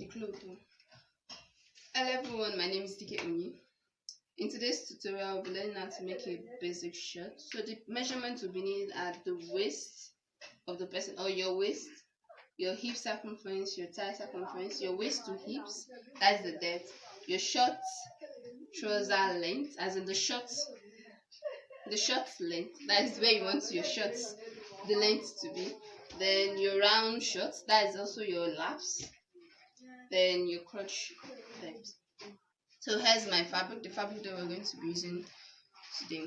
Hello everyone, my name is Dike Unyi. In today's tutorial, we'll be learning how to make a basic shirt. So the measurements will be needed at the waist of the person, or your waist, your hip circumference, your thigh circumference, your waist to hips, that's the depth, your short trouser length, as in the short length, that is where you want your shorts, the length to be. Then your round shorts, that is also your laps. Then your crotch depth. So here's my fabric, the fabric that we're going to be using today.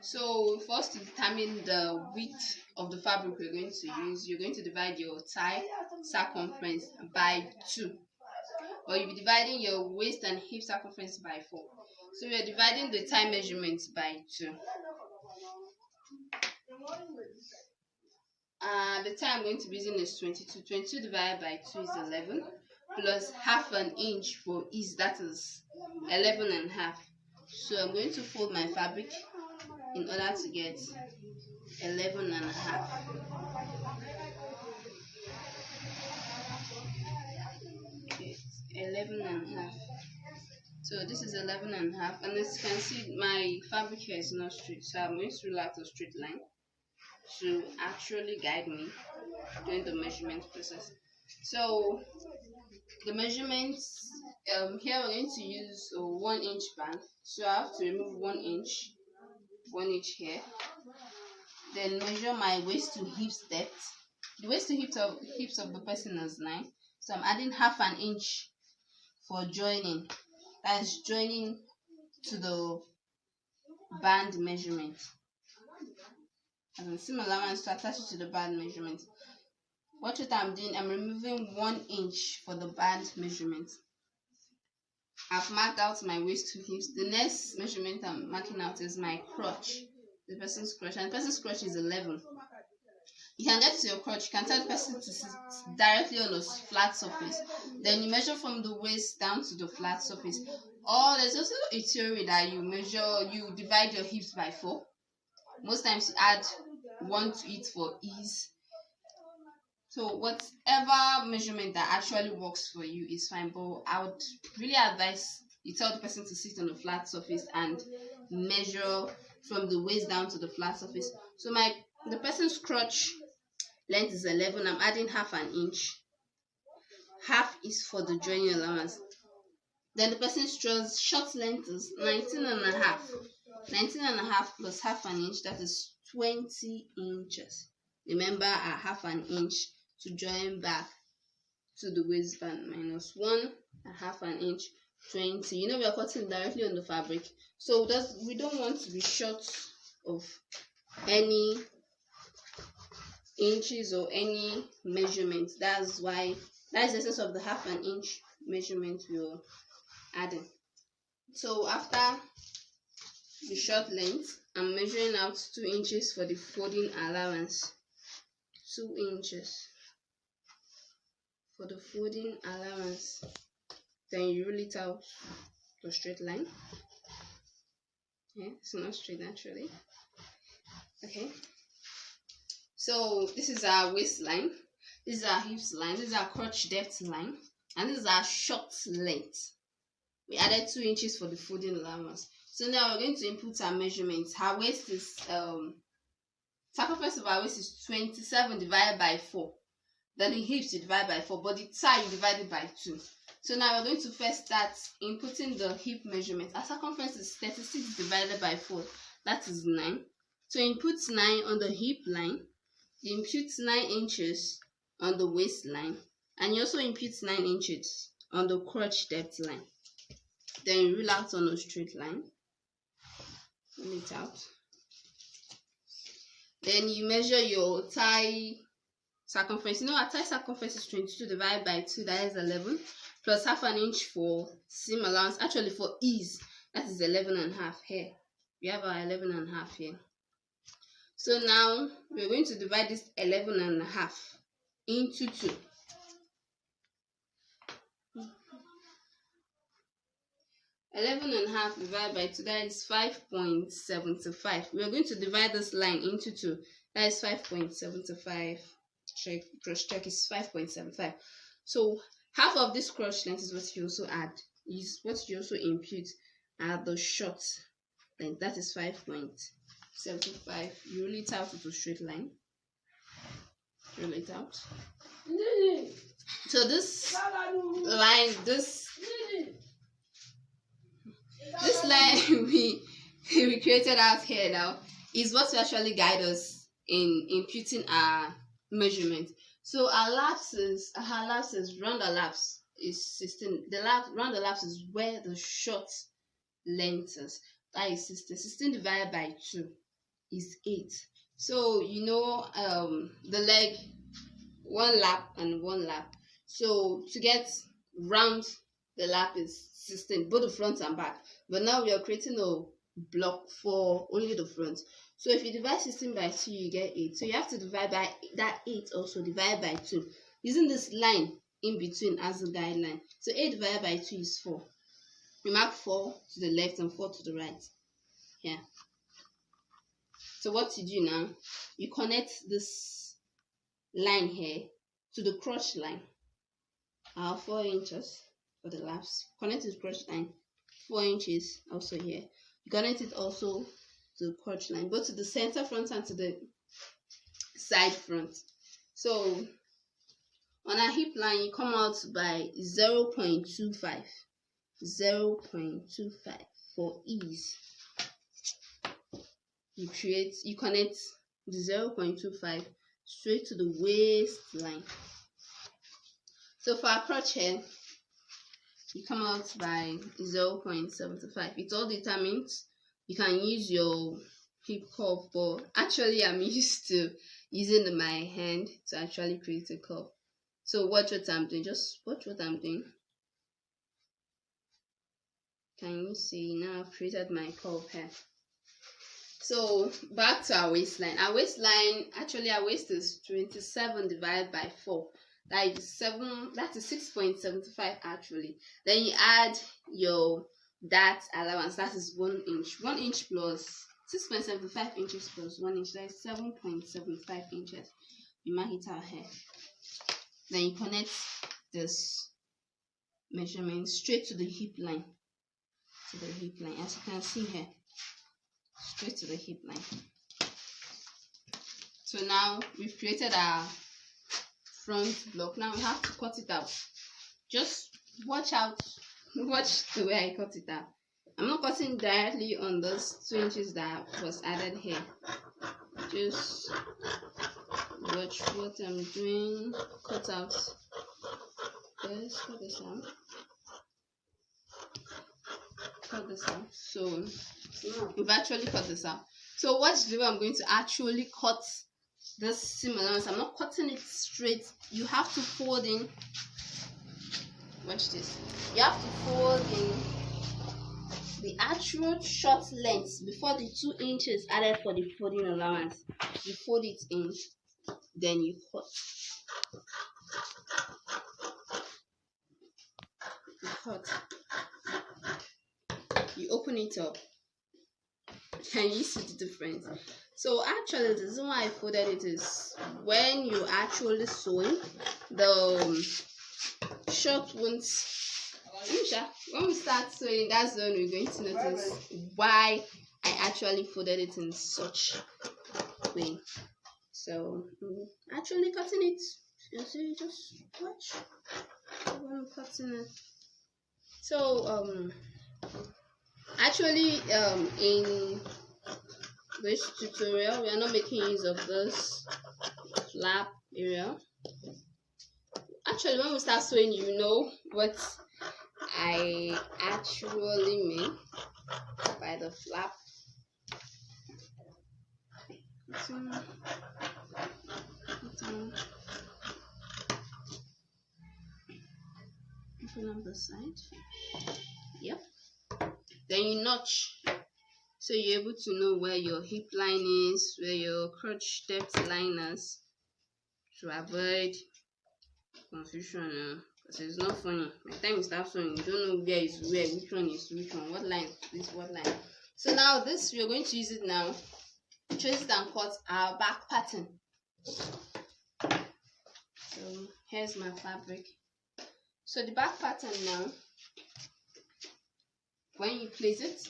So first, to determine the width of the fabric we're going to use, you're going to divide your thigh circumference by 2, or you'll be dividing your waist and hip circumference by 4. So we're dividing the thigh measurements by 2. The thigh I'm going to be using is 22. 22 divided by 2 is 11, plus half an inch for ease, that is 11 and a half. So I'm going to fold my fabric in order to get 11 and a half. Okay, 11 and a half. So this is 11 and a half, and as you can see, my fabric here is not straight, so I'm going to rule out a straight line to actually guide me during the measurement process. So the measurements, here we're going to use a 1 inch band, so I have to remove 1 inch here. Then measure my waist to hips depth. The waist to hips of the person is 9, so I'm adding half an inch for joining, that is joining to the band measurement, and similar allowance to attach it to the band measurement. What I'm doing, I'm removing 1 inch for the band measurement. I've marked out my waist to hips. The next measurement I'm marking out is my crotch, the person's crotch, and the person's crotch is 11. You can get to your crotch, you can tell the person to sit directly on a flat surface. Then you measure from the waist down to the flat surface. Or there's also a theory that you divide your hips by 4. Most times you add 1 to it for ease. So whatever measurement that actually works for you is fine, but I would really advise you tell the person to sit on a flat surface and measure from the waist down to the flat surface. So the person's crotch length is 11. I'm adding half an inch. Half is for the joining allowance. Then the person's short length is 19 and a half. 19 and a half plus half an inch, that is 20 inches. Remember, a half an inch to join back to the waistband, minus 1 and half an inch, 20. You know, we are cutting directly on the fabric, so we don't want to be short of any inches or any measurement. That's the essence of the half an inch measurement we're adding. So after the short length, I'm measuring out 2 inches for the folding allowance. 2 inches for the folding allowance. Then you roll it out to a straight line. Yeah, it's not straight naturally. Okay. So this is our waistline, this is our hips line, this is our crotch depth line, and this is our short length. We added 2 inches for the folding allowance. So now we're going to input our measurements. Her waist is circumference of our waist is 27 divided by 4. Then the hips you divide by 4, but the thigh you divide it by 2. So now we're going to first start inputting the hip measurement. Our circumference is 36 divided by 4, that is 9. So input 9 on the hip line, you input 9 inches on the waistline, and you also input 9 inches on the crotch depth line. Then you rule out on a straight line. Roll it out. Then you measure your thigh circumference. You know, our thigh circumference is 22 divided by 2, that is 11, plus half an inch for seam allowance. Actually, for ease, that is 11 and a half here. We have our 11 and a half here. So now we're going to divide this 11 and a half into 2. 11 and a half divided by 2, that is 5.75. We are going to divide this line into 2. That is 5.75. Cross check is 5.75. So half of this crotch length is what you also add, is what you also impute at the short length. That is 5.75. You roll it out to a straight line. Roll it out. So this line, this line we created out here now is what will actually guide us in imputing our measurement. So our lapses round the lapse is 16. Round the lapse is where the short length is. That is 16. 16 divided by 2 is 8. So you know the leg, one lap and one lap. So to get round the lap is 16, both the front and back. But now we are creating a block for only the front. So if you divide 16 by 2, you get 8. So you have to divide by that 8 also, divide by 2. Using this line in between as a guideline. So 8 divided by 2 is 4. We mark 4 to the left and 4 to the right. Yeah. So what you do now, you connect this line here to the crotch line. Our 4 inches for the lapse. Connect to the crotch line. 4 inches also here. You connect it also to the crotch line, both to the center front and to the side front. So on a hip line, you come out by 0.25. 0.25 for ease. You connect the 0.25 straight to the waistline. So for our crotch here, you come out by 0.75. It all determines. You can use your hip curve, but actually I'm used to using my hand to actually create a curve. So watch what I'm doing. Just watch what I'm doing. Can you see? Now I've created my curve here. So back to our waistline. Our waistline, actually our waist is 27 divided by 4. That is 6.75 actually. Then you add your that allowance. That is 1 inch. 1 inch plus 6.75 inches plus 1 inch. That is 7.75 inches. You mark it out here. Then you connect this measurement straight to the hip line. To the hip line, as you can see here. Straight to the hip line. So now we've created our front block. Now we have to cut it out. Just watch the way I cut it out. I'm not cutting directly on those 2 inches that was added here. Just watch what I'm doing. Cut out this. Cut this out. Cut this out. So we've actually cut this out. So watch the way I'm going to actually cut this seam allowance. I'm not cutting it straight. You have to fold in. Watch this. You have to fold in the actual short length before the 2 inches added for the folding allowance. You fold it in, then you cut. You cut. You open it up. Can you see the difference? So actually the reason why I folded it is when you actually sewing, the short won't. When we start sewing, that's when we're going to notice why I actually folded it in such a way. So actually cutting it, you see, just watch when I'm cutting it. So actually in this tutorial we are not making use of this flap area. Actually when we start sewing, you know what I actually mean by the flap. Open up the side. Yep. Then you notch, so you're able to know where your hip line is, where your crotch depth line is, to avoid confusion. Because it's not funny. By the time you start sewing, you don't know where is where, which one is which one, what line is what line. So now this, we're going to use it now. Trace it and cut our back pattern. So here's my fabric. So the back pattern now, when you place it,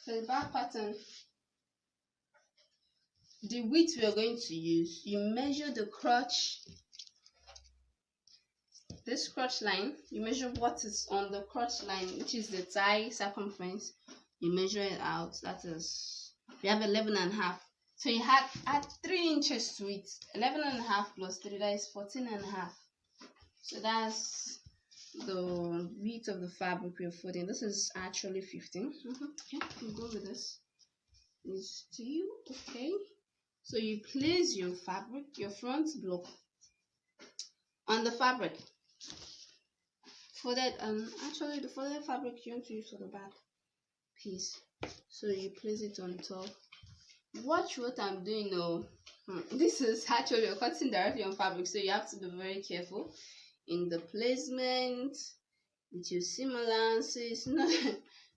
so the back pattern, the width we are going to use, you measure the crotch, this crotch line, you measure what is on the crotch line, which is the thigh circumference. You measure it out. That is, we have 11.5. So you add 3 inches to it. 11.5 plus 3, that is 14.5. So that's the width of the fabric we're folding. This is actually 15. Okay, we'll go with this. Is to you, okay? So you place your fabric, your front block on the fabric. Folded, actually the folded fabric you want to use for the back piece. So you place it on top. Watch what I'm doing now. This is actually, you're cutting directly on fabric, so you have to be very careful in the placement with your seam allowances. Not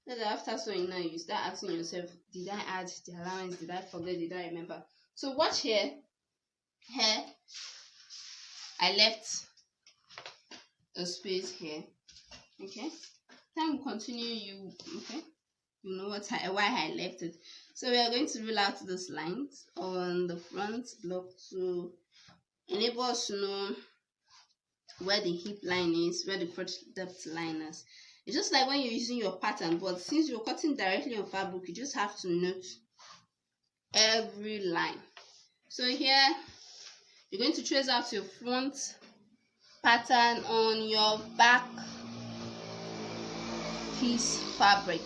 that after sewing now you start asking yourself, did I add the allowance, did I forget, did I remember? So watch here I left a space here. Okay, time will continue. Okay, you know why I left it. So we are going to rule out those lines on the front block to enable us to know where the hip line is, where the crotch depth line is. It's just like when you're using your pattern, but since you're cutting directly on fabric, you just have to note every line. So here you're going to trace out your front pattern on your back piece fabric.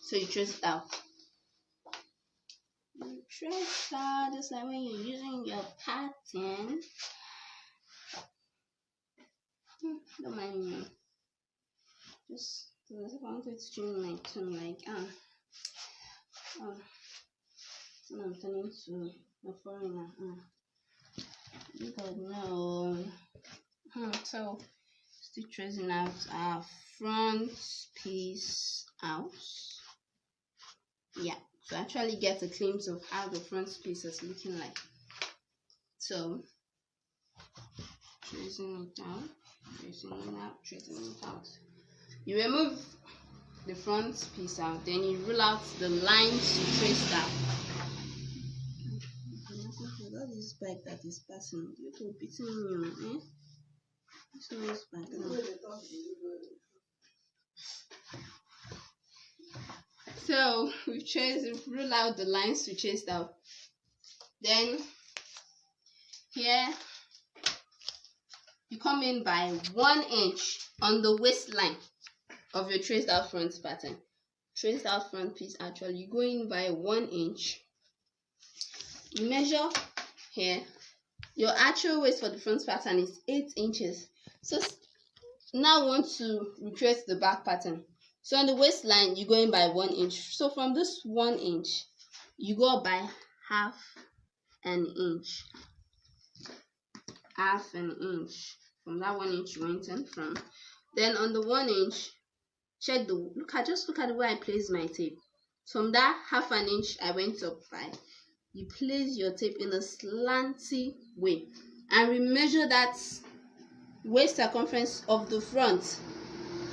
So you trace it out. You trace out just like when you're using your pattern. Don't mind me. Just I wanted to change my tone, like I'm turning to a foreigner. You don't know. So still tracing out our front piece out. Yeah, to actually get a glimpse of how the front piece is looking like. So tracing it out, tracing it out, tracing it out. You remove the front piece out, then you rule out the lines you traced out. That is bike that is passing. You will be beating me, It's nice bike now. So we rule out the lines we traced out. Then here you come in by 1 inch on the waistline of your traced out front pattern. Traced out front piece, actually you go in by 1 inch. You measure here. Your actual waist for the front pattern is 8 inches. So now I want to retrace the back pattern. So on the waistline you go in by 1 inch. So from this 1 inch you go up by half an inch. Half an inch. From that 1 inch you went in from. Then on the 1 inch, check the look at the way I placed my tape. From that half an inch I went up by. You place your tape in a slanty way and remeasure that waist circumference of the front.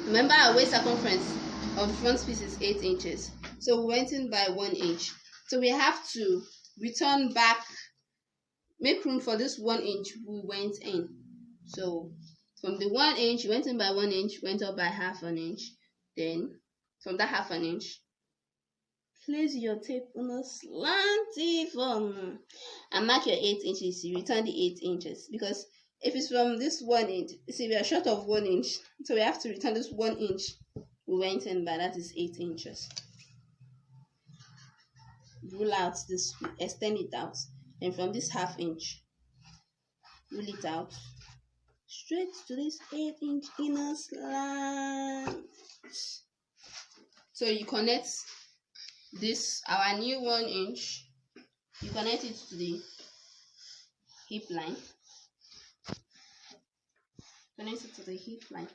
Remember, our waist circumference of the front piece is 8 inches. So we went in by 1 inch. So we have to return back, make room for this 1 inch we went in. So from the 1 inch, you went in by 1 inch, went up by half an inch. Then from that half an inch, place your tape on a slanty form and mark your 8 inches. You return the 8 inches because if it's from this 1 inch, see, we are short of 1 inch, so we have to return this 1 inch we went in by, that is 8 inches. Rule out this, extend it out, and from this half inch, rule it out straight to this 8 inch inner slant. So you connect this, our new 1 inch, you connect it to the hip line. Connect it to the hip line.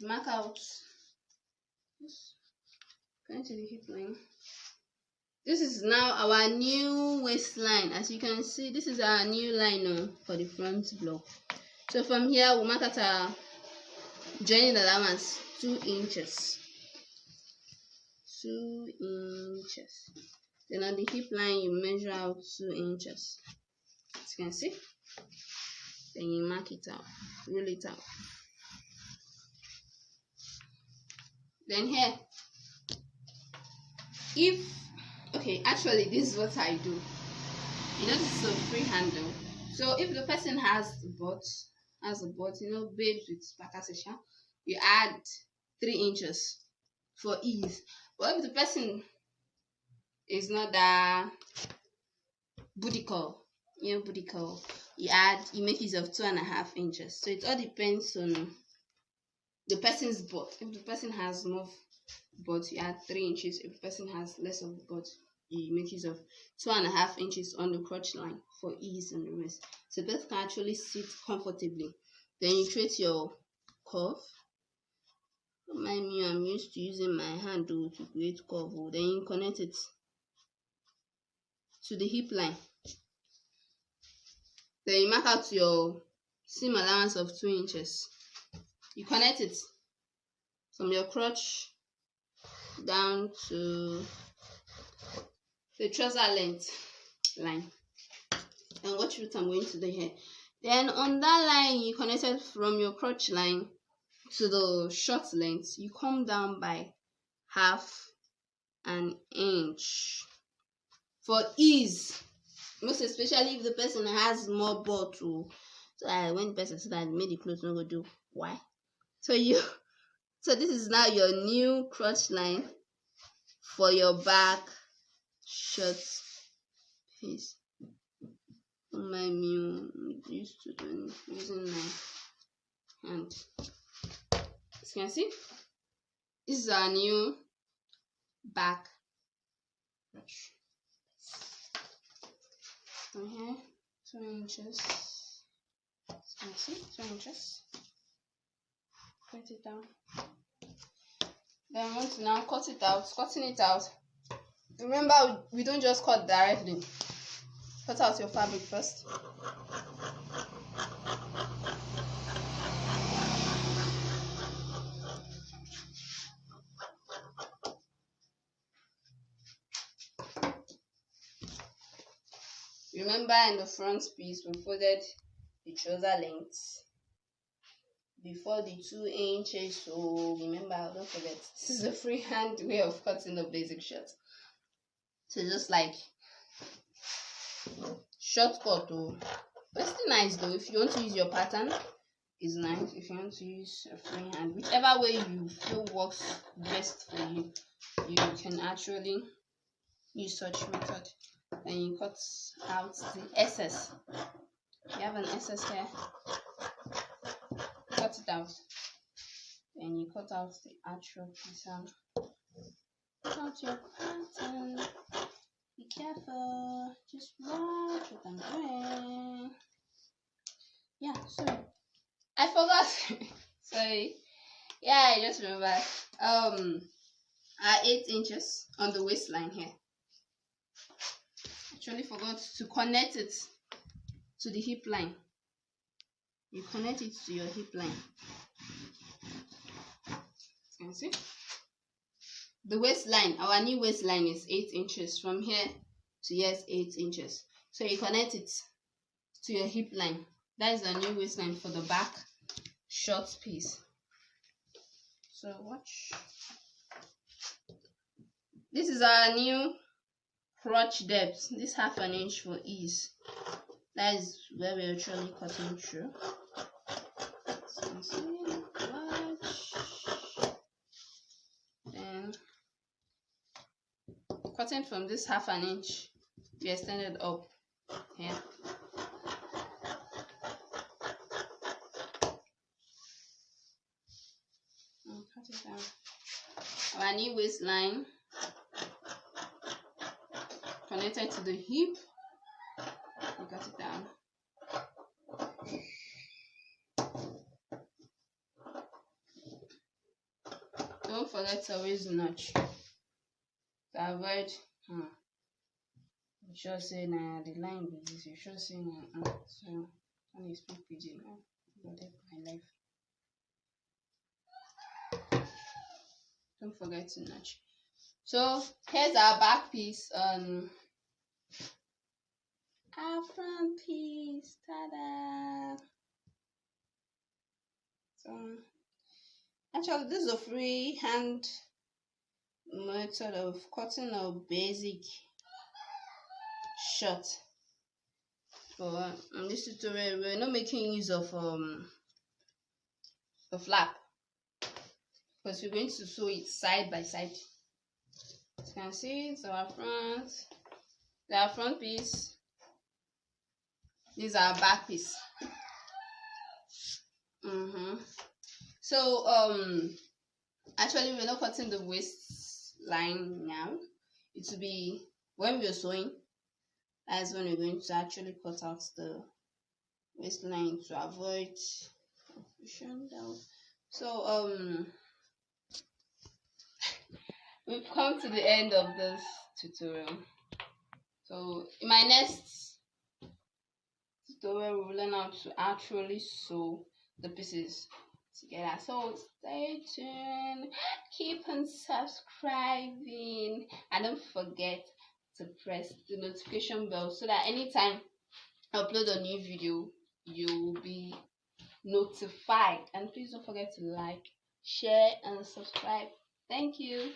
Mark out. Connect to the hip line. This is now our new waistline. As you can see, this is our new line for the front block. So from here, we'll mark out our joining allowance 2 inches. 2 inches. Then on the hip line, you measure out 2 inches. As you can see. Then you mark it out, roll it out. Then here, actually this is what I do. You know, this is a free handle. So if the person has a butt, babes with bakasesha, you add 3 inches for ease. But if the person is not that booty call, you make use of 2.5 inches. So it all depends on the person's butt. If the person has more butt, you add 3 inches. If the person has less of butt, you make use of 2.5 inches on the crotch line for ease on the waist. So the person can actually sit comfortably. Then you create your curve. Don't mind me, I'm used to using my hand to create curve. Then you connect it to the hip line. Then you mark out your seam allowance of 2 inches. You connect it from your crotch down to the trouser length line. And watch what I'm going to do here. Then on that line, you connect it from your crotch line to the short length. You come down by 1/2 inch for ease. Most especially if the person has more butt too. So when the person said that made the clothes not go do why. So this is now your new crotch line for your back short piece. My new used to using my hand. As you can see, this is our new back crotch. From here, 2 inches. As you can see, 2 inches. Cut it down. Then I want to now cut it out. Cutting it out. Remember, we don't just cut directly. Cut out your fabric first. Remember, in the front piece, we folded the trouser length before the 2 inches. So remember, don't forget, this is a freehand way of cutting the basic shirt. So just like shortcut, but still nice though. If you want to use your pattern, it's nice. If you want to use a freehand, whichever way you feel works best for you, you can actually use such method. Then you cut out the excess. You have an excess here, cut it out. Then you cut out the actual piece and cut out your pattern. Be careful, just watch what I'm doing. Yeah, sorry, I forgot. Sorry. Yeah, I just remembered. 8 inches on the waistline here. Actually forgot to connect it to the hip line. You connect it to your hip line. As you can see, the waistline, our new waistline is 8 inches. From here to here is 8 inches. So you connect it to your hip line. That is our new waistline for the back short piece. So watch. This is our new crotch depth. This 1/2 inch for ease. That is where we're actually cutting through. So you see, watch. Then cutting from this 1/2 inch, we extended up here. And cut it down. Our new waistline connected to the hip. We cut it down. Don't forget to always notch to avoid sure say the line with this, you sure say so when you speak pidgin now, my life. Don't forget to notch. So here's our back piece on our front piece. Ta-da! So actually this is a free hand method of cutting a basic short. For in this tutorial we're not making use of the flap because we're going to sew it side by side. As you can see, it's our front piece. This is our back piece. So actually we're not cutting the waistline now. It will be when we're sewing. That's when we're going to actually cut out the waistline to avoid confusion down. So we've come to the end of this tutorial. So in my next tutorial we'll learn how to actually sew the pieces together. So stay tuned, keep on subscribing, and don't forget to press the notification bell so that anytime I upload a new video you will be notified. And please don't forget to like, share, and subscribe. Thank you.